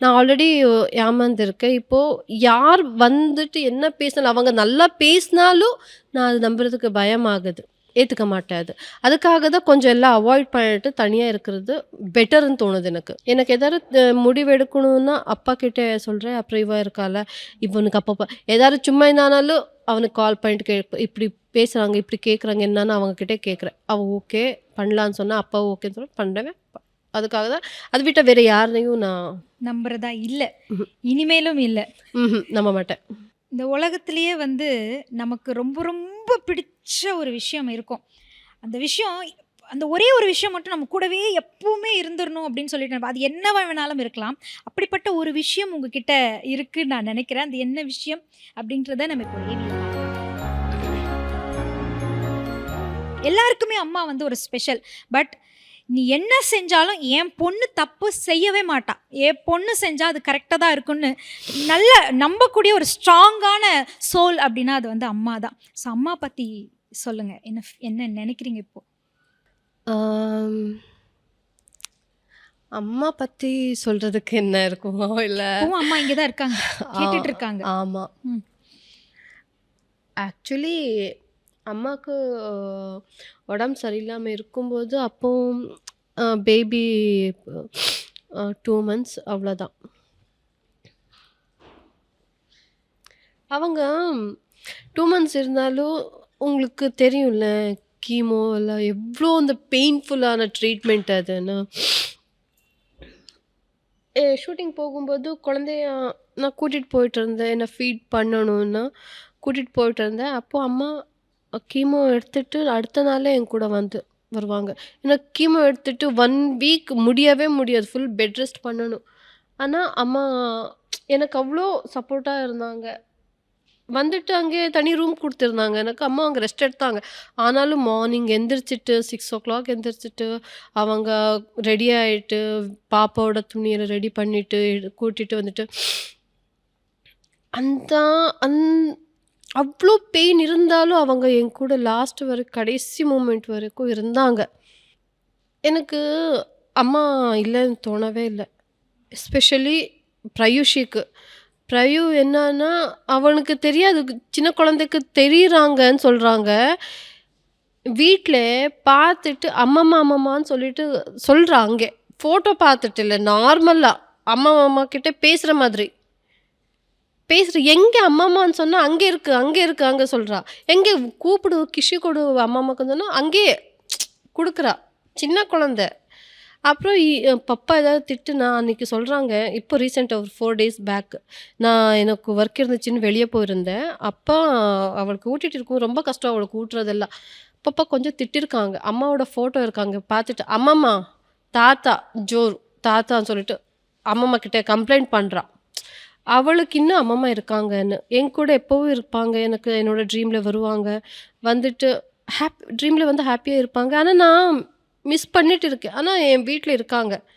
நான் ஆல்ரெடி ஏமாந்துருக்கேன். இப்போ யார் வந்துட்டு என்ன பேசினாலும் அவங்க நல்லா பேசினாலும், நான் அது நம்புறதுக்கு பயமாகுது. ஏத்துக்க மாட்டேன் அது. அதுக்காக தான் கொஞ்சம் எல்லாம் அவாய்ட் பண்ணிட்டு தனியா இருக்கிறது பெட்டர்ன்னு தோணுது எனக்கு. எனக்கு ஏதாவது முடிவு எடுக்கணும்னா அப்பா கிட்ட சொல்றேன். அப்புறம் இவ இருக்கால, இவனுக்கு அப்பப்ப ஏதாவது சும்மா என்னானாலும் அவனுக்கு கால் பண்ணிட்டு இப்படி பேசுறாங்க, இப்படி கேட்குறாங்க என்னான்னு அவங்க கிட்ட கேட்குறேன். அவ ஓகே பண்ணலான்னு சொன்னா, அப்பா ஓகேன்னு சொன்னா பண்ணுவேன். அதுக்காக தான் அது விட்டா வேற யாரையும் நான் நம்புறதா இல்ல. ம்ஹ்ம். இனிமேலும் இல்ல. நம்ப மாட்டேன். இந்த உலகத்திலேயே வந்து நமக்கு ரொம்ப ரொம்ப பிடிச்ச ஒரு விஷயம் இருக்கும். அந்த விஷயம் அந்த ஒரே ஒரு விஷயம் மட்டும் நம்ம கூடவே எப்பவுமே இருந்துரணும் அப்படின்னு சொல்லிட்டு நினைப்பேன். அது என்னவா வேணாலும் இருக்கலாம். அப்படிப்பட்ட ஒரு விஷயம் உங்ககிட்ட இருக்குன்னு நான் நினைக்கிறேன். அது என்ன விஷயம் அப்படின்றத நம்ம இப்போ ஏவில பார்க்கலாம். எல்லாருக்குமே அம்மா வந்து ஒரு ஸ்பெஷல். பட் நீ என்ன செஞ்சாலும் என் பொண்ணு தப்பு செய்யவே மாட்டா. என் பொண்ணு செஞ்சா அது கரெக்ட்டா தான் இருக்குன்னு நல்ல நம்பக்கூடிய ஒரு ஸ்ட்ராங்கான சோல் அப்படின்னா அது வந்து அம்மா தான். ஸோ அம்மா பத்தி சொல்லுங்க. என்ன நினைக்கிறீங்க இப்போ? ஆம். அம்மா பத்தி சொல்றதுக்கு என்ன இருக்குமோ இல்ல. இப்பவும் அம்மா இங்க தான் இருக்காங்க. ஆ கேட்டுட்டு இருக்காங்க. ஆமா. ம். ஆக்சுவலி அம்மாக்கு உடம்பு சரியில்லாம இருக்கும்போது, அப்போ பேபி 2 மந்த்ஸ் அவ்வளோதான். அவங்க 2 மந்த்ஸ் இருந்தாலும் உங்களுக்கு தெரியும்ல, கீமோ எல்லாம் எவ்ளோ அந்த பெயின்ஃபுல்லான ட்ரீட்மெண்ட் அதுன்னு. ஷூட்டிங் போகும்போது குழந்தைய நான் கூட்டிட்டு போயிட்டுருந்தேன். என்ன ஃபீட் பண்ணணும்னா, கூட்டிட்டு போயிட்டுருந்தேன். அப்போ அம்மா கீமோ எடுத்துட்டு அடுத்த நாளே என் கூட வருவாங்க. ஏன்னா கீமோ எடுத்துட்டு 1 வீக் முடியவே முடியாது. ஃபுல் பெட் ரெஸ்ட் பண்ணணும். ஆனா அம்மா எனக்கு அவ்ளோ சப்போர்ட்டா இருந்தாங்க. வந்துட்டு அங்கேயே தனி ரூம் குடுத்துருந்தாங்க எனக்கு. அம்மா அங்க ரெஸ்ட் எடுத்தாங்க. ஆனாலும் மார்னிங் எந்திரிச்சுட்டு 6:00 எந்திரிச்சுட்டு, அவங்க ரெடி ஆயிட்டு, பாப்பாவோட துணியெல்லாம் ரெடி பண்ணிட்டு, கூட்டிட்டு வந்துட்டு, அந்த அந் அவ்ளோ பெயின் இருந்தாலும் அவங்க என் கூட லாஸ்ட் கடைசி மூமெண்ட் வரைக்கும் இருந்தாங்க. எனக்கு அம்மா இல்லன்னு தோணவே இல்ல. எஸ்பெஷலி பிரயூஷிக்கு. பிரயூ என்னான்னா, அவனுக்கு தெரியாது. சின்ன குழந்தைக்கு தெரியிறாங்கன்னு சொல்றாங்க. வீட்ல பார்த்துட்டு அம்மம்மா, அம்மம்மான்னு சொல்லிட்டு சொல்றா அங்கே. ஃபோட்டோ பார்த்துட்டு இல்ல. நார்மலா அம்மா, அம்மா கிட்ட பேசுற மாதிரி. எங்க அம்மம்மான்னு சொன்னா, "அங்க இருக்கு, அங்க இருக்கு" அங்க சொல்றா. "எங்க கூப்பிடு, கிஷி கொடு அம்மம்மாக்குன்னு" சொன்னா, அங்கேயே குடுக்குறா. சின்ன குழந்தை. அப்புறம் பப்பா ஏதாவது திட்டுனா அன்னைக்கு சொல்றாங்க. இப்போ ரீசென்ட்டா ஒரு 4 டேஸ் பேக். நான் எனக்கு ஒர்க் இருந்துச்சுன்னு வெளிய போயிருந்தேன். அப்பா அவளுக்கு ஊட்டிட்டு இருக்கும்போது ரொம்ப கஷ்டம் அவளுக்கு ஊட்டுறதெல்லாம். பப்பா கொஞ்சம் திட்டிருக்காங்க. அம்மாவோட ஃபோட்டோ இருக்காங்க. பார்த்துட்டு, "அம்மம்மா, தாத்தா, ஜோர் தாத்தான்னு" சொல்லிட்டு அம்மம்மா கிட்ட கம்ப்ளைண்ட் பண்றா. அவளுக்கு இன்னும் அம்மம்மா இருக்காங்கன்னு. என் கூட எப்பவும் இருப்பாங்க. எனக்கு என்னோட ட்ரீம்ல வருவாங்க. வந்துட்டு ட்ரீம்ல வந்து ஹேப்பியா இருப்பாங்க. ஆனா நான் மிஸ் பண்ணிட்டு இருக்கேன். ஆனா என் வீட்ல இருக்காங்க.